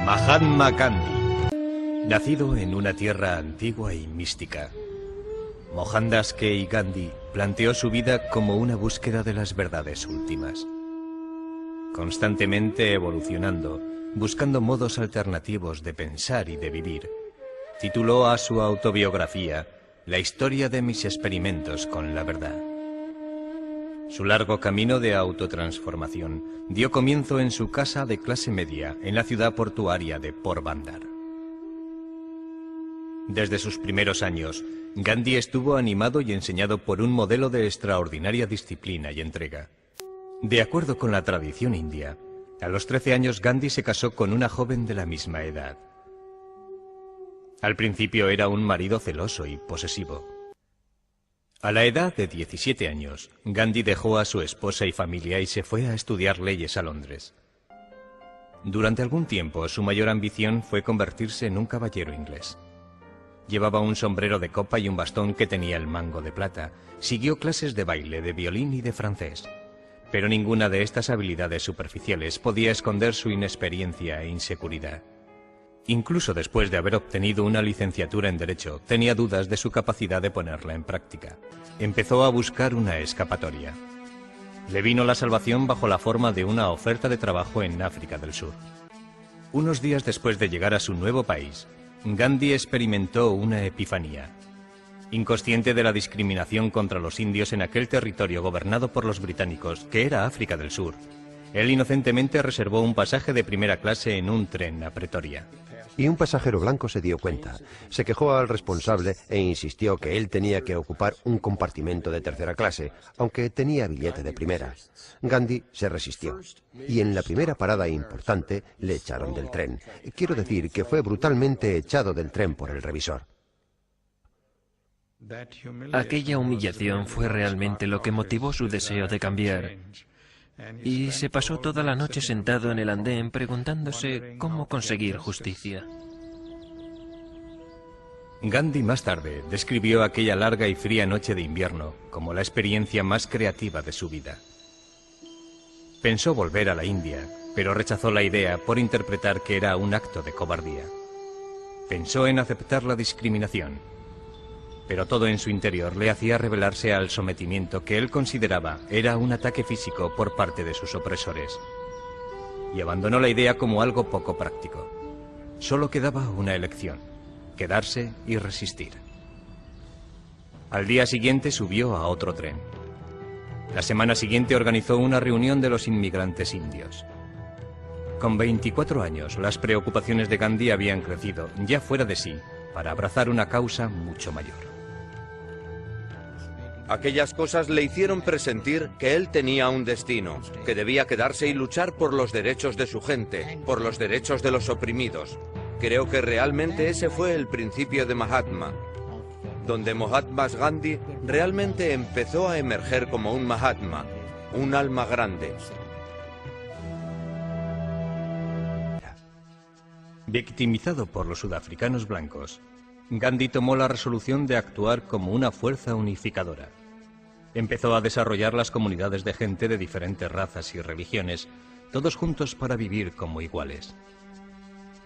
Mahatma Gandhi. Nacido en una tierra antigua y mística, Mohandas K. Gandhi planteó su vida como una búsqueda de las verdades últimas. Constantemente evolucionando, buscando modos alternativos de pensar y de vivir, tituló a su autobiografía La historia de mis experimentos con la verdad. Su largo camino de autotransformación dio comienzo en su casa de clase media en la ciudad portuaria de Porbandar. Desde sus primeros años, Gandhi estuvo animado y enseñado por un modelo de extraordinaria disciplina y entrega. De acuerdo con la tradición india, a los 13 años Gandhi se casó con una joven de la misma edad. Al principio era un marido celoso y posesivo. A la edad de 17 años, Gandhi dejó a su esposa y familia y se fue a estudiar leyes a Londres. Durante algún tiempo, su mayor ambición fue convertirse en un caballero inglés. Llevaba un sombrero de copa y un bastón que tenía el mango de plata. Siguió clases de baile, de violín y de francés. Pero ninguna de estas habilidades superficiales podía esconder su inexperiencia e inseguridad. Incluso después de haber obtenido una licenciatura en Derecho, tenía dudas de su capacidad de ponerla en práctica. Empezó a buscar una escapatoria. Le vino la salvación bajo la forma de una oferta de trabajo en África del Sur. Unos días después de llegar a su nuevo país, Gandhi experimentó una epifanía. Inconsciente de la discriminación contra los indios en aquel territorio gobernado por los británicos, que era África del Sur, él inocentemente reservó un pasaje de primera clase en un tren a Pretoria. Y un pasajero blanco se dio cuenta. Se quejó al responsable e insistió que él tenía que ocupar un compartimento de tercera clase, aunque tenía billete de primera. Gandhi se resistió. Y en la primera parada importante le echaron del tren. Quiero decir que fue brutalmente echado del tren por el revisor. Aquella humillación fue realmente lo que motivó su deseo de cambiar. Y se pasó toda la noche sentado en el andén preguntándose cómo conseguir justicia. Gandhi más tarde describió aquella larga y fría noche de invierno como la experiencia más creativa de su vida. Pensó volver a la India, pero rechazó la idea por interpretar que era un acto de cobardía. Pensó en aceptar la discriminación, pero todo en su interior le hacía rebelarse al sometimiento que él consideraba era un ataque físico por parte de sus opresores. Y abandonó la idea como algo poco práctico. Solo quedaba una elección: quedarse y resistir. Al día siguiente subió a otro tren. La semana siguiente organizó una reunión de los inmigrantes indios. Con 24 años, las preocupaciones de Gandhi habían crecido, ya fuera de sí, para abrazar una causa mucho mayor. Aquellas cosas le hicieron presentir que él tenía un destino, que debía quedarse y luchar por los derechos de su gente, por los derechos de los oprimidos. Creo que realmente ese fue el principio de Mahatma, donde Mohandas Gandhi realmente empezó a emerger como un Mahatma, un alma grande. Victimizado por los sudafricanos blancos, Gandhi tomó la resolución de actuar como una fuerza unificadora. Empezó a desarrollar las comunidades de gente de diferentes razas y religiones, todos juntos para vivir como iguales.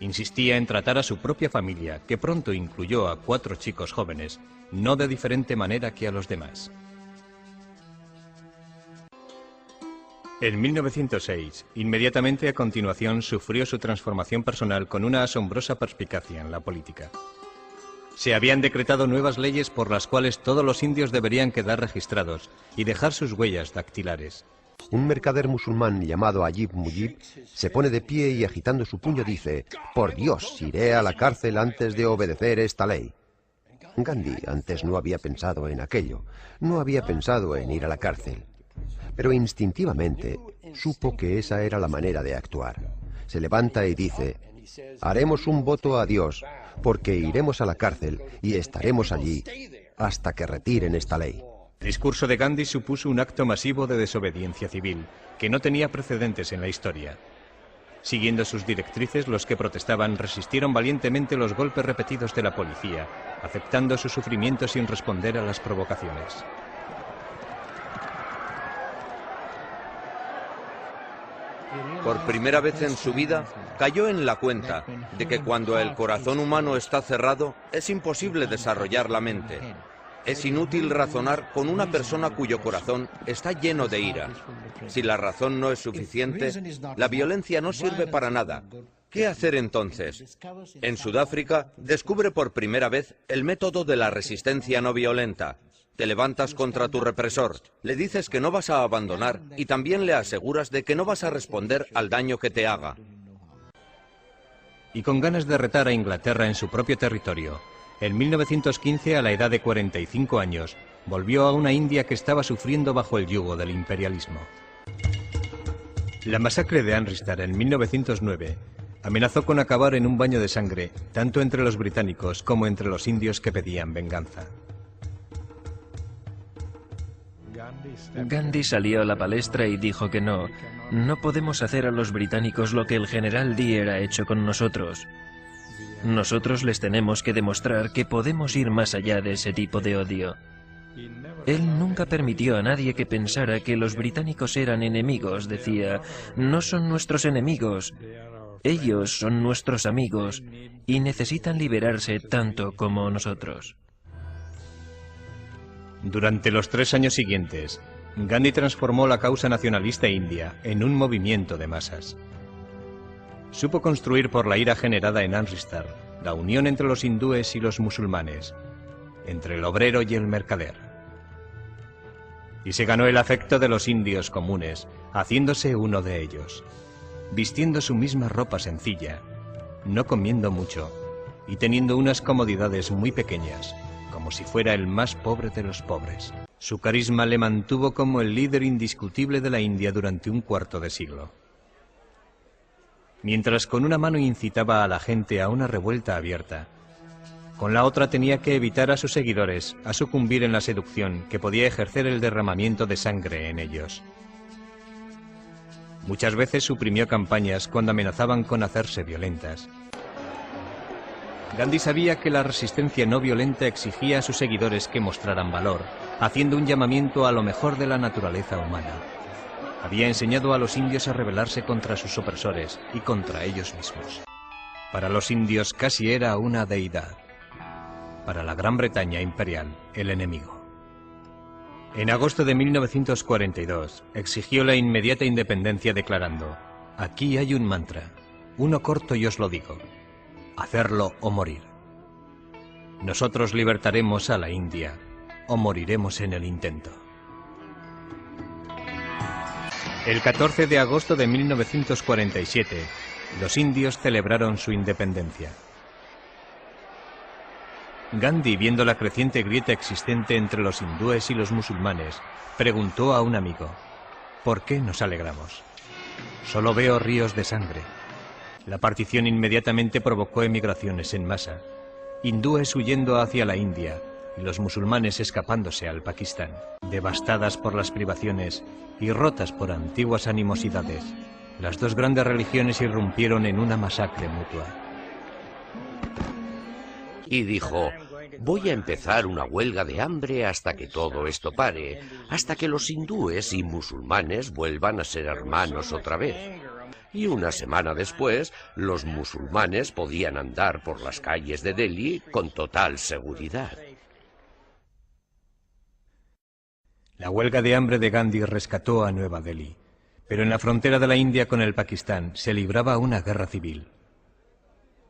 Insistía en tratar a su propia familia, que pronto incluyó a 4 chicos jóvenes, no de diferente manera que a los demás. En 1906, inmediatamente a continuación, sufrió su transformación personal con una asombrosa perspicacia en la política. Se habían decretado nuevas leyes por las cuales todos los indios deberían quedar registrados y dejar sus huellas dactilares. Un mercader musulmán llamado Ajib Mujib se pone de pie y agitando su puño dice: «Por Dios, iré a la cárcel antes de obedecer esta ley». Gandhi antes no había pensado en aquello, no había pensado en ir a la cárcel. Pero instintivamente supo que esa era la manera de actuar. Se levanta y dice: «Haremos un voto a Dios, porque iremos a la cárcel y estaremos allí hasta que retiren esta ley». El discurso de Gandhi supuso un acto masivo de desobediencia civil, que no tenía precedentes en la historia. Siguiendo sus directrices, los que protestaban resistieron valientemente los golpes repetidos de la policía, aceptando su sufrimiento sin responder a las provocaciones. Por primera vez en su vida, cayó en la cuenta de que cuando el corazón humano está cerrado, es imposible desarrollar la mente. Es inútil razonar con una persona cuyo corazón está lleno de ira. Si la razón no es suficiente, la violencia no sirve para nada. ¿Qué hacer entonces? En Sudáfrica descubre por primera vez el método de la resistencia no violenta. Te levantas contra tu represor, le dices que no vas a abandonar y también le aseguras de que no vas a responder al daño que te haga. Y con ganas de retar a Inglaterra en su propio territorio, en 1915, a la edad de 45 años, volvió a una India que estaba sufriendo bajo el yugo del imperialismo. La masacre de Amritsar en 1909 amenazó con acabar en un baño de sangre, tanto entre los británicos como entre los indios que pedían venganza. Gandhi salió a la palestra y dijo que no podemos hacer a los británicos lo que el general Dyer ha hecho con nosotros. Nosotros les tenemos que demostrar que podemos ir más allá de ese tipo de odio. Él nunca permitió a nadie que pensara que los británicos eran enemigos. Decía, no son nuestros enemigos, ellos son nuestros amigos y necesitan liberarse tanto como nosotros. Durante los 3 años siguientes, Gandhi transformó la causa nacionalista india en un movimiento de masas. Supo construir por la ira generada en Amritsar la unión entre los hindúes y los musulmanes, entre el obrero y el mercader. Y se ganó el afecto de los indios comunes, haciéndose uno de ellos, vistiendo su misma ropa sencilla, no comiendo mucho y teniendo unas comodidades muy pequeñas, como si fuera el más pobre de los pobres. Su carisma le mantuvo como el líder indiscutible de la India durante un cuarto de siglo. Mientras con una mano incitaba a la gente a una revuelta abierta, con la otra tenía que evitar a sus seguidores a sucumbir en la seducción que podía ejercer el derramamiento de sangre en ellos. Muchas veces suprimió campañas cuando amenazaban con hacerse violentas. Gandhi sabía que la resistencia no violenta exigía a sus seguidores que mostraran valor, haciendo un llamamiento a lo mejor de la naturaleza humana. Había enseñado a los indios a rebelarse contra sus opresores y contra ellos mismos. Para los indios casi era una deidad. Para la Gran Bretaña imperial, el enemigo. En agosto de 1942, exigió la inmediata independencia declarando: aquí hay un mantra, uno corto y os lo digo: hacerlo o morir. Nosotros libertaremos a la India o moriremos en el intento. El 14 de agosto de 1947, los indios celebraron su independencia. Gandhi, viendo la creciente grieta existente entre los hindúes y los musulmanes, preguntó a un amigo: ¿por qué nos alegramos? Solo veo ríos de sangre. La partición inmediatamente provocó emigraciones en masa, hindúes huyendo hacia la India y los musulmanes escapándose al Pakistán. Devastadas por las privaciones y rotas por antiguas animosidades, las dos grandes religiones irrumpieron en una masacre mutua. Y dijo: voy a empezar una huelga de hambre hasta que todo esto pare, hasta que los hindúes y musulmanes vuelvan a ser hermanos otra vez. Y una semana después, los musulmanes podían andar por las calles de Delhi con total seguridad. La huelga de hambre de Gandhi rescató a Nueva Delhi, pero en la frontera de la India con el Pakistán se libraba una guerra civil.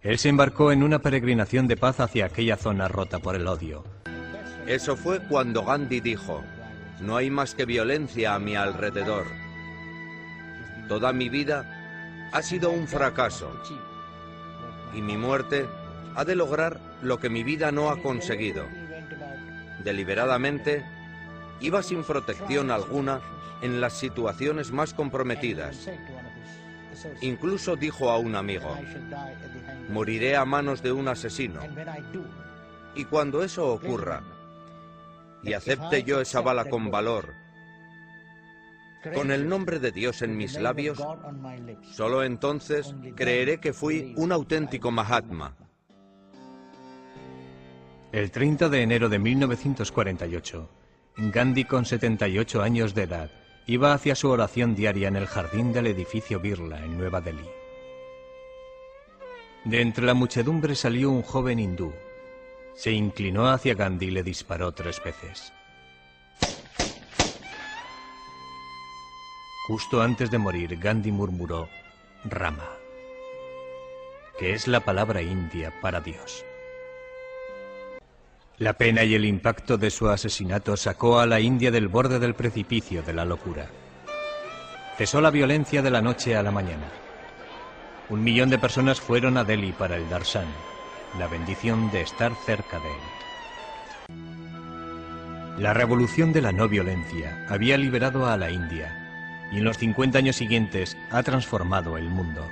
Él se embarcó en una peregrinación de paz hacia aquella zona rota por el odio. Eso fue cuando Gandhi dijo: no hay más que violencia a mi alrededor. Toda mi vida ha sido un fracaso y mi muerte ha de lograr lo que mi vida no ha conseguido. Deliberadamente iba sin protección alguna en las situaciones más comprometidas. Incluso dijo a un amigo: moriré a manos de un asesino. Y cuando eso ocurra, y acepte yo esa bala con valor, con el nombre de Dios en mis labios, solo entonces creeré que fui un auténtico Mahatma. El 30 de enero de 1948, Gandhi, con 78 años de edad, iba hacia su oración diaria en el jardín del edificio Birla en Nueva Delhi. De entre la muchedumbre salió un joven hindú. Se inclinó hacia Gandhi y le disparó 3 veces. Justo antes de morir, Gandhi murmuró Rama, que es la palabra india para Dios. La pena y el impacto de su asesinato sacó a la India del borde del precipicio de la locura. Cesó la violencia de la noche a la mañana. 1 millón de personas fueron a Delhi para el darshan, la bendición de estar cerca de él. La revolución de la no violencia había liberado a la India y en los 50 años siguientes ha transformado el mundo.